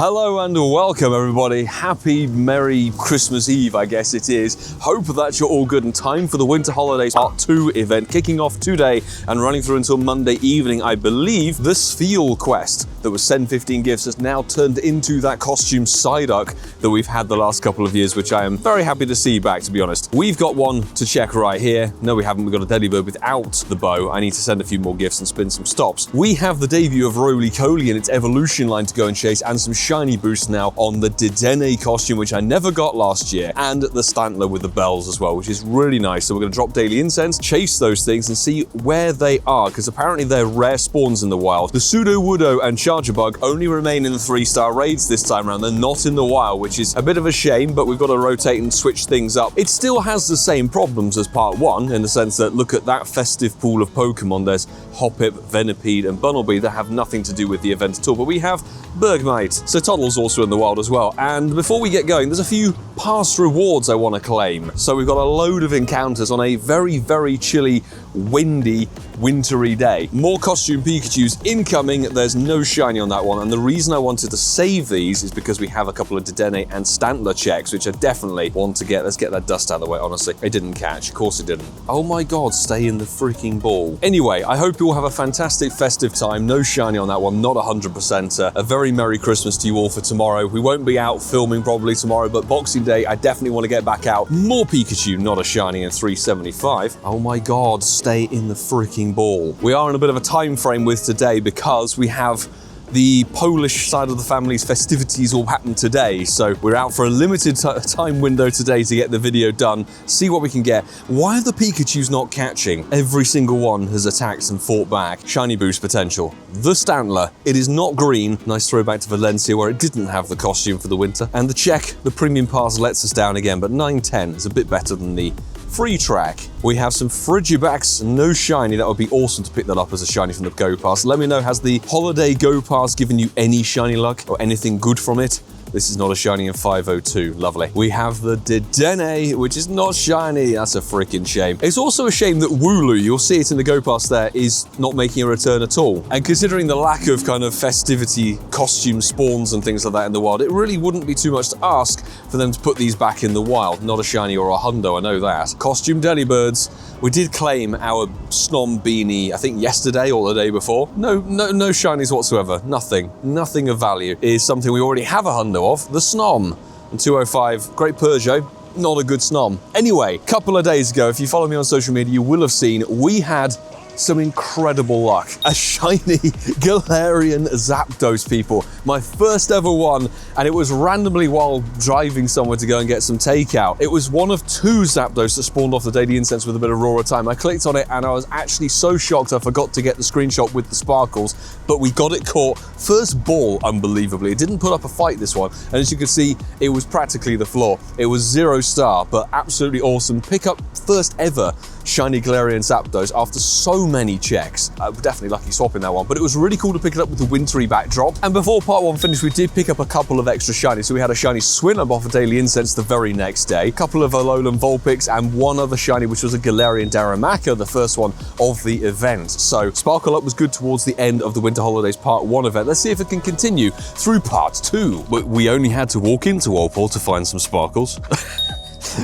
Hello and welcome everybody. Happy Merry Christmas Eve, I guess it is. Hope that you're all good in time for the Winter Holidays Part 2 event kicking off today and running through until Monday evening. I believe the Sphere quest that was send 15 gifts has now turned into that costume Psyduck that we've had the last couple of years, which I am very happy to see back, to be honest. We've got one to check right here. No, we haven't. We've got a Delibird without the bow. I need to send a few more gifts and spin some stops. We have the debut of Rolycoly and its evolution line to go and chase, and some shiny boosts now on the Dedenne costume, which I never got last year, and the Stantler with the bells as well, which is really nice. So we're going to drop daily incense, chase those things, and see where they are, because apparently they're rare spawns in the wild. The Pseudo-Woodo and Charger Bug only remain in the 3-star raids this time around. They're not in the wild, which is a bit of a shame, but we've got to rotate and switch things up. It still has the same problems as Part 1, in the sense that look at that festive pool of Pokemon. There's Hoppip, Venipede, and Bunnelby that have nothing to do with the event at all, but we have Bergmite. So Toddle's also in the wild as well. And before we get going, there's a few past rewards I want to claim. So we've got a load of encounters on a very, very chilly, windy, wintry day. More costume Pikachus incoming. There's no shiny on that one. And the reason I wanted to save these is because we have a couple of Dedenne and Stantler checks, which I definitely want to get. Let's get that dust out of the way, honestly. It didn't catch. Of course it didn't. Oh my God, stay in the freaking ball. Anyway, I hope you all have a fantastic festive time. No shiny on that one, not 100%. A very Merry Christmas to you all for tomorrow. We won't be out filming probably tomorrow, but Boxing Day, I definitely want to get back out. More Pikachu, not a shiny, and 375. Oh my God, stay in the freaking ball. We are in a bit of a time frame with today because we have the Polish side of the family's festivities all happen today, so we're out for a limited time window today to get the video done, see what we can get. Why are the Pikachus not catching? Every single one has attacked and fought back. Shiny boost potential. The Stantler, it is not green. Nice throwback to Valencia where it didn't have the costume for the winter. And the check, the premium pass lets us down again, but 910 is a bit better than the free track. We have some Frigibacks, no shiny. That would be awesome to pick that up as a shiny from the Go Pass. Let me know, has the Holiday Go Pass given you any shiny luck or anything good from it? This is not a shiny in 502. Lovely. We have the Dedenne, which is not shiny. That's a freaking shame. It's also a shame that Wooloo, you'll see it in the Go Pass there, is not making a return at all. And considering the lack of kind of festivity costume spawns and things like that in the wild, it really wouldn't be too much to ask for them to put these back in the wild. Not a shiny or a hundo, I know that. Costume Delibirds. We did claim our Snom beanie, I think yesterday or the day before. No shinies whatsoever. Nothing of value. It is something we already have a hundo of, the Snom. And 205, Great Peugeot, not a good Snom. Anyway, a couple of days ago, if you follow me on social media, you will have seen we had some incredible luck. A shiny Galarian Zapdos, people. My first ever one, and it was randomly while driving somewhere to go and get some takeout. It was one of 2 Zapdos that spawned off the daily incense with a bit of Aurora time. I clicked on it and I was actually so shocked I forgot to get the screenshot with the sparkles, but we got it caught. First ball, unbelievably. It didn't put up a fight, this one, and as you can see, it was practically the floor. It was 0-star, but absolutely awesome. Pick up first ever shiny Galarian Zapdos after so many checks. Definitely lucky swapping that one, but it was really cool to pick it up with the wintry backdrop. And before part 1 finished, we did pick up a couple of extra shinies. So we had a shiny Swinub off of daily incense the very next day, a couple of Alolan Vulpix, and one other shiny, which was a Galarian Darumaka, the first one of the event. So Sparkle Up was good towards the end of the Winter Holidays Part 1 event. Let's see if it can continue through Part 2. But we only had to walk into Walpole to find some sparkles.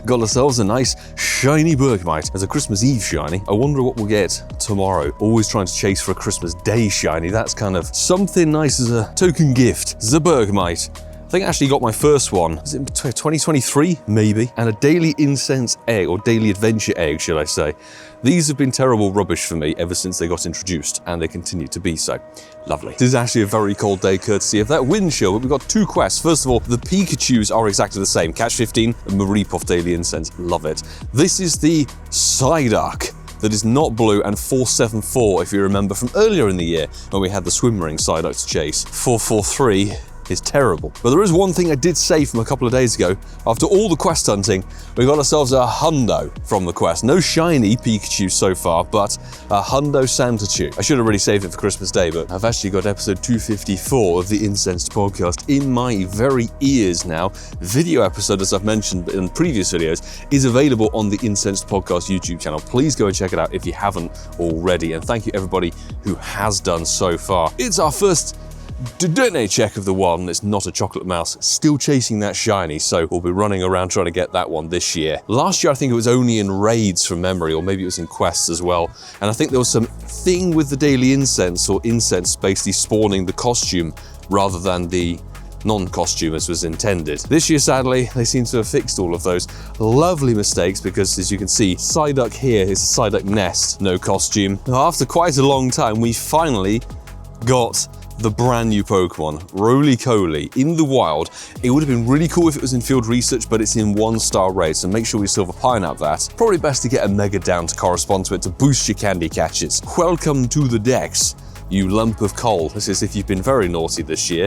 Got ourselves a nice shiny Bergmite as a Christmas Eve shiny. I wonder what we'll get tomorrow. Always trying to chase for a Christmas Day shiny. That's kind of something nice as a token gift. The Bergmite. I think I actually got my first one. Is it 2023? Maybe. And a daily incense egg, or daily adventure egg, should I say. These have been terrible rubbish for me ever since they got introduced, and they continue to be so. Lovely. This is actually a very cold day courtesy of that wind chill, but we've got 2 quests. First of all, the Pikachus are exactly the same. Catch 15 and Mareep off daily incense. Love it. This is the Psyduck that is not blue, and 474 if you remember from earlier in the year when we had the swim ring Psyduck to chase. 443 is terrible. But there is one thing I did say from a couple of days ago. After all the quest hunting, we got ourselves a hundo from the quest. No shiny Pikachu so far, but a hundo Santachu. I should have really saved it for Christmas Day, but I've actually got episode 254 of the Incensed podcast in my very ears now. Video episode, as I've mentioned in previous videos, is available on the Incensed podcast YouTube channel. Please go and check it out if you haven't already. And thank you everybody who has done so far. It's our first Dedenne check of the one. It's not a chocolate mouse. Still chasing that shiny, so we'll be running around trying to get that one this year. Last year, I think it was only in raids from memory, or maybe it was in quests as well. And I think there was some thing with the daily incense, or incense basically spawning the costume rather than the non-costume as was intended. This year, sadly, they seem to have fixed all of those lovely mistakes because, as you can see, Psyduck here is a Psyduck nest, no costume. Now, after quite a long time, we finally got the brand new Pokemon, Rolycoly, in the wild. It would have been really cool if it was in field research, but it's in 1-star raid, so make sure we silver pineapple that. Probably best to get a Mega down to correspond to it to boost your candy catches. Welcome to the Dex, you lump of coal. This is if you've been very naughty this year.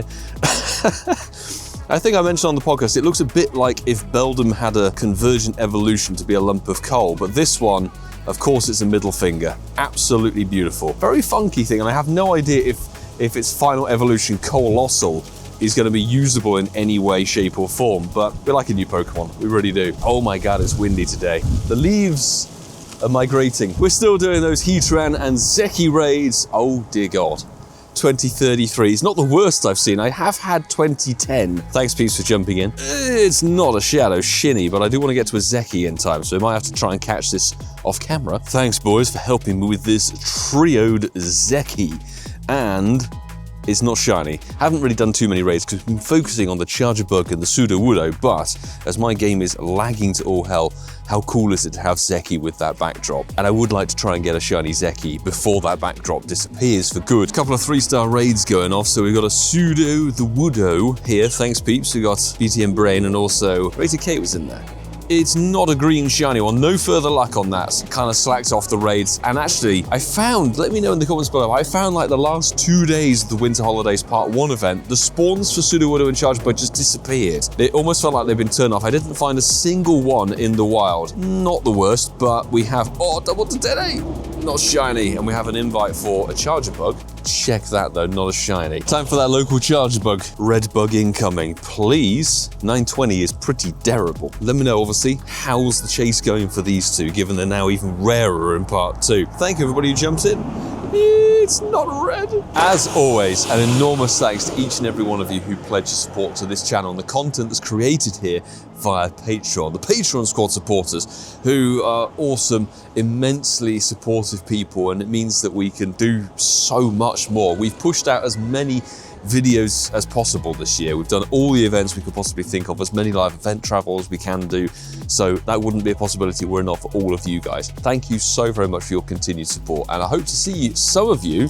I think I mentioned on the podcast, it looks a bit like if Beldum had a convergent evolution to be a lump of coal, but this one, of course, it's a middle finger. Absolutely beautiful. Very funky thing, and I have no idea if its final evolution, Colossal, is going to be usable in any way, shape, or form, but we like a new Pokemon. We really do. Oh my god, it's windy today. The leaves are migrating. We're still doing those Heatran and Zeki raids. Oh dear god. 2033 is not the worst I've seen. I have had 2010. Thanks, peeps, for jumping in. It's not a Shadow Shiny, but I do want to get to a Zeki in time, so I might have to try and catch this off camera. Thanks, boys, for helping me with this trioed Zeki. And it's not shiny. Haven't really done too many raids because I've been focusing on the Charger Bug and the Sudowoodo, but as my game is lagging to all hell, how cool is it to have Zeki with that backdrop? And I would like to try and get a shiny Zeki before that backdrop disappears for good. A couple of 3-star raids going off, so we've got a Sudowoodo here. Thanks, peeps. We got BTM Brain, and also Raider Kate was in there. It's not a green shiny one. No further luck on that. Kind of slacked off the raids. And actually, I found, let me know in the comments below, I found like the last 2 days of the Winter Holidays Part 1 event, the spawns for Sudowoodo and Charge Bug just disappeared. It almost felt like they've been turned off. I didn't find a single one in the wild. Not the worst, but we have, oh, double Dedenne! Not shiny, and we have an invite for a Charger Bug. Check that though, not a shiny. Time for that local Charger Bug. Red Bug incoming, please. 920 is pretty terrible. Let me know, obviously, how's the chase going for these two, given they're now even rarer in part 2. Thank you, everybody who jumped in. It's not red. As always, an enormous thanks to each and every one of you who pledge support to this channel and the content that's created here via Patreon. The Patreon squad supporters who are awesome, immensely supportive people, and it means that we can do so much more. We've pushed out as many videos as possible this year. We've done all the events we could possibly think of, as many live event travel as we can do, so that wouldn't be a possibility were it not for all of you guys. Thank you so very much for your continued support, and I hope to see some of you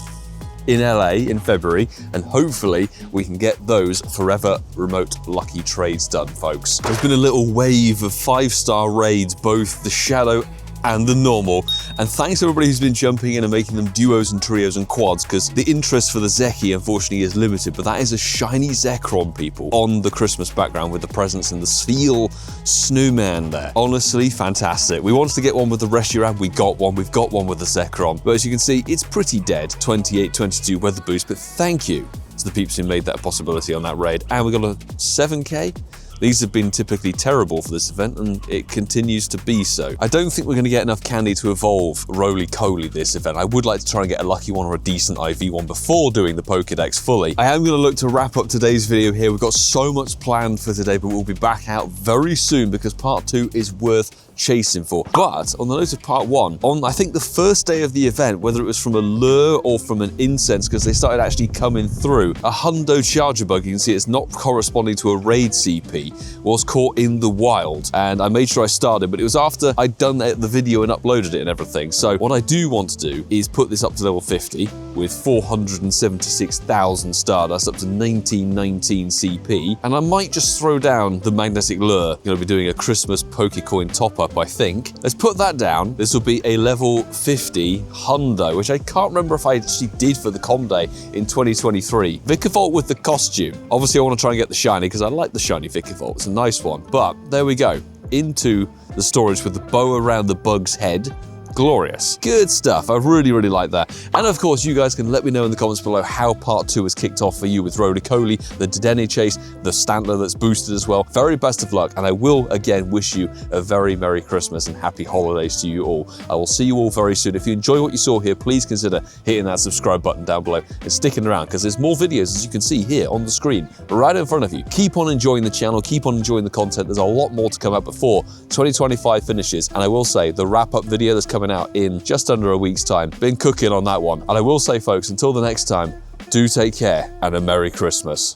in LA in February, and hopefully we can get those forever remote lucky trades done, folks. There's been a little wave of 5-star raids, both the Shadow and the normal, and thanks to everybody who's been jumping in and making them duos and trios and quads, because the interest for the Zeki unfortunately is limited, but that is a shiny Zekrom, people, on the Christmas background with the presents and the Sfeel snowman there. Honestly, fantastic. We wanted to get one with the Reshiram, we got one. We've got one with the Zekrom, but as you can see, it's pretty dead. 28, 22 weather boost, but thank you to the peeps who made that a possibility on that raid. And we got a 7k. These have been typically terrible for this event, and it continues to be so. I don't think we're going to get enough candy to evolve Rolycoly this event. I would like to try and get a lucky one or a decent IV one before doing the Pokédex fully. I am going to look to wrap up today's video here. We've got so much planned for today, but we'll be back out very soon because part 2 is worth chasing for. But on the note of part 1, on I think the first day of the event, whether it was from a lure or from an incense, because they started actually coming through, a Hundo Charger Bug, you can see it's not corresponding to a raid CP, was caught in the wild, and I made sure I started, but it was after I'd done the video and uploaded it and everything. So what I do want to do is put this up to level 50 with 476,000 Stardust, up to 1919 CP, and I might just throw down the magnetic lure. I'm going to be doing a Christmas Pokecoin top-up, I think. Let's put that down. This will be a level 50 Hundo, which I can't remember if I actually did for the Com Day in 2023. Vikavolt with the costume. Obviously, I want to try and get the shiny because I like the shiny Vikavolt. It's a nice one. But there we go. Into the storage with the bow around the bug's head. Glorious. Good stuff. I really, really like that. And of course, you guys can let me know in the comments below how part 2 has kicked off for you with Rolycoly, the Dedenne chase, the Stantler that's boosted as well. Very best of luck, and I will again wish you a very Merry Christmas and Happy Holidays to you all. I will see you all very soon. If you enjoy what you saw here, please consider hitting that subscribe button down below and sticking around, because there's more videos, as you can see here on the screen, right in front of you. Keep on enjoying the channel, keep on enjoying the content. There's a lot more to come out before 2025 finishes, and I will say the wrap-up video that's coming out in just under a week's time, been cooking on that one. And I will say, folks, until the next time, do take care and a Merry Christmas.